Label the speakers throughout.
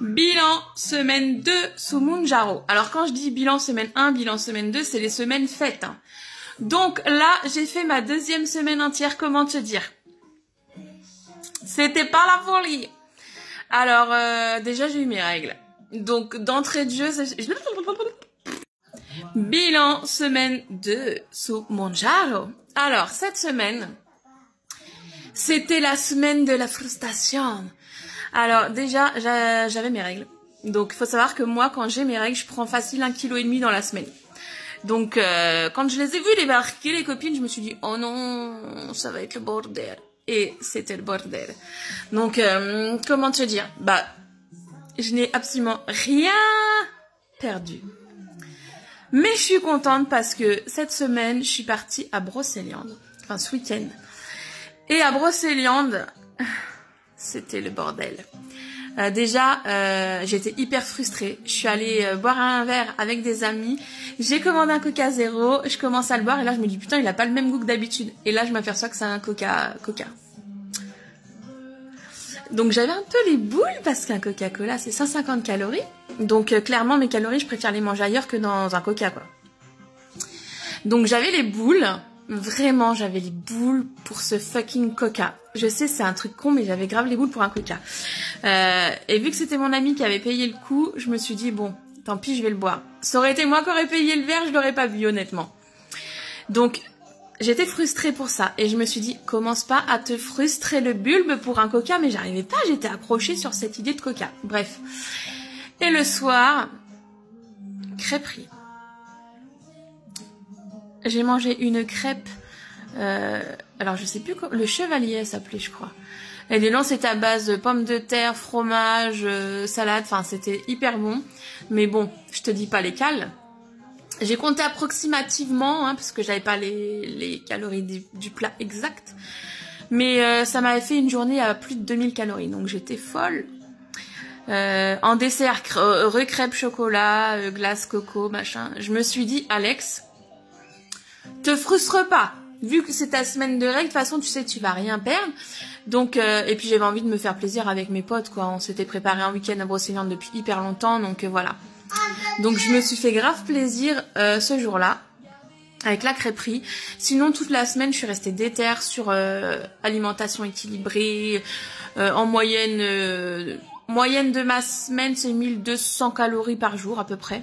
Speaker 1: Bilan semaine 2 sous Mounjaro. Alors quand je dis bilan semaine 1, bilan semaine 2, c'est les semaines faites. Hein. Donc là, j'ai fait ma deuxième semaine entière, comment te dire? C'était pas la folie. Alors déjà j'ai eu mes règles. Donc d'entrée de jeu, bilan semaine 2 sous Mounjaro. Alors cette semaine, c'était la semaine de la frustration. Alors déjà, j'avais mes règles. Donc il faut savoir que moi, quand j'ai mes règles, je prends facile 1,5 kg dans la semaine. Donc quand je les ai vus débarquer, les copines, je me suis dit, oh non, ça va être le bordel. Et c'était le bordel. Donc comment te dire? Bah, je n'ai absolument rien perdu. Mais je suis contente parce que cette semaine, je suis partie à Brocéliande. Enfin, ce week-end. Et à Brocéliande, c'était le bordel. Déjà, j'étais hyper frustrée. Je suis allée boire un verre avec des amis. J'ai commandé un Coca Zéro. Je commence à le boire et là, je me dis, putain, il a pas le même goût que d'habitude. Et là, je m'aperçois que c'est un Coca. Donc, j'avais un peu les boules parce qu'un Coca-Cola, c'est 150 calories. Donc, clairement, mes calories, je préfère les manger ailleurs que dans un Coca, quoi. Donc, j'avais les boules. Vraiment, j'avais les boules pour ce fucking Coca. Je sais, c'est un truc con, mais j'avais grave les boules pour un Coca. Et vu que c'était mon ami qui avait payé le coup, je me suis dit, bon, tant pis, je vais le boire. Ça aurait été moi qui aurais payé le verre, je l'aurais pas bu, honnêtement. Donc, j'étais frustrée pour ça. Et je me suis dit, commence pas à te frustrer le bulbe pour un Coca, mais j'arrivais pas, j'étais accrochée sur cette idée de Coca. Bref. Et le soir, crêperie. J'ai mangé une crêpe, alors je sais plus quoi, le Chevalier s'appelait, je crois. Et dedans c'était à base de pommes de terre, fromage, salade, enfin c'était hyper bon. Mais bon, je te dis pas les cales. J'ai compté approximativement, hein, parce que j'avais pas les calories du plat exact. Mais ça m'avait fait une journée à plus de 2000 calories, donc j'étais folle. En dessert, recrêpe chocolat, glace coco, machin. Je me suis dit, Alex, te frustre pas, vu que c'est ta semaine de règles, de toute façon tu sais tu vas rien perdre. Donc et puis j'avais envie de me faire plaisir avec mes potes quoi, on s'était préparé un week-end à Brocéliande depuis hyper longtemps, donc voilà. Donc je me suis fait grave plaisir ce jour-là avec la crêperie. Sinon toute la semaine je suis restée déter sur alimentation équilibrée, en moyenne de ma semaine c'est 1200 calories par jour à peu près.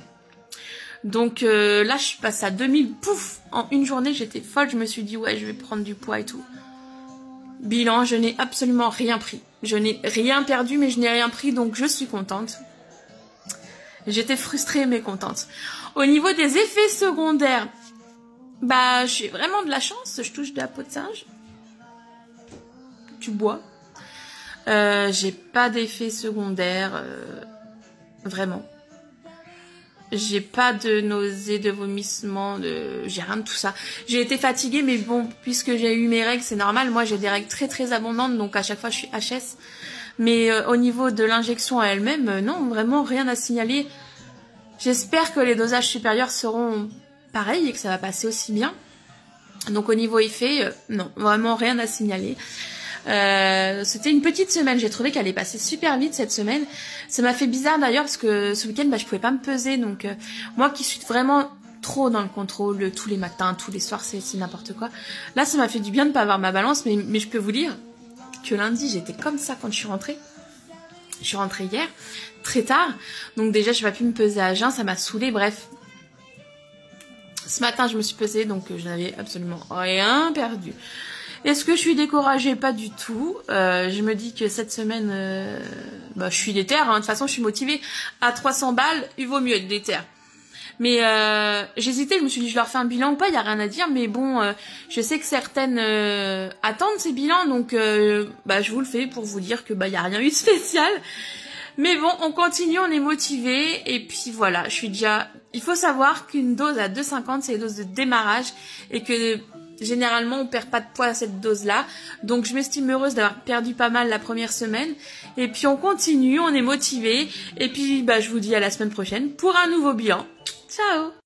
Speaker 1: Donc là, je suis passée à 2000, pouf, en une journée, j'étais folle, je me suis dit, ouais, je vais prendre du poids et tout. Bilan, je n'ai absolument rien pris. Je n'ai rien perdu, mais je n'ai rien pris, donc je suis contente. J'étais frustrée, mais contente. Au niveau des effets secondaires, bah, j'ai vraiment de la chance, je touche de la peau de singe. Tu bois. J'ai pas d'effets secondaires, vraiment. J'ai pas de nausées, de vomissements, j'ai rien de tout ça. J'ai été fatiguée, mais bon, puisque j'ai eu mes règles, c'est normal. Moi, j'ai des règles très très abondantes, donc à chaque fois, je suis HS. Mais au niveau de l'injection à elle-même, non, vraiment rien à signaler. J'espère que les dosages supérieurs seront pareils et que ça va passer aussi bien. Donc au niveau effet, non, vraiment rien à signaler. C'était une petite semaine, j'ai trouvé qu'elle est passée super vite cette semaine. Ça m'a fait bizarre d'ailleurs parce que ce week-end je pouvais pas me peser, donc moi qui suis vraiment trop dans le contrôle tous les matins, tous les soirs, c'est n'importe quoi. Là ça m'a fait du bien de pas avoir ma balance, mais je peux vous dire que lundi j'étais comme ça quand je suis rentrée. Je suis rentrée hier, très tard, donc déjà je n'ai pas pu me peser à jeun, ça m'a saoulée, bref. Ce matin je me suis pesée, donc je n'avais absolument rien perdu. Est-ce que je suis découragée? Pas du tout. Je me dis que cette semaine, bah, je suis déter. Hein. De toute façon, je suis motivée. À 300 balles, il vaut mieux être déter. Mais j'hésitais, je me suis dit, je leur fais un bilan ou pas, il n'y a rien à dire. Mais bon, je sais que certaines attendent ces bilans. Donc, bah, je vous le fais pour vous dire que bah, il n'y a rien eu de spécial. Mais bon, on continue, on est motivé. Et puis voilà, je suis déjà... Il faut savoir qu'une dose à 2,50, c'est une dose de démarrage. Et que... Généralement, on perd pas de poids à cette dose-là. Donc, je m'estime heureuse d'avoir perdu pas mal la première semaine. Et puis, on continue, on est motivé. Et puis, bah, je vous dis à la semaine prochaine pour un nouveau bilan. Ciao!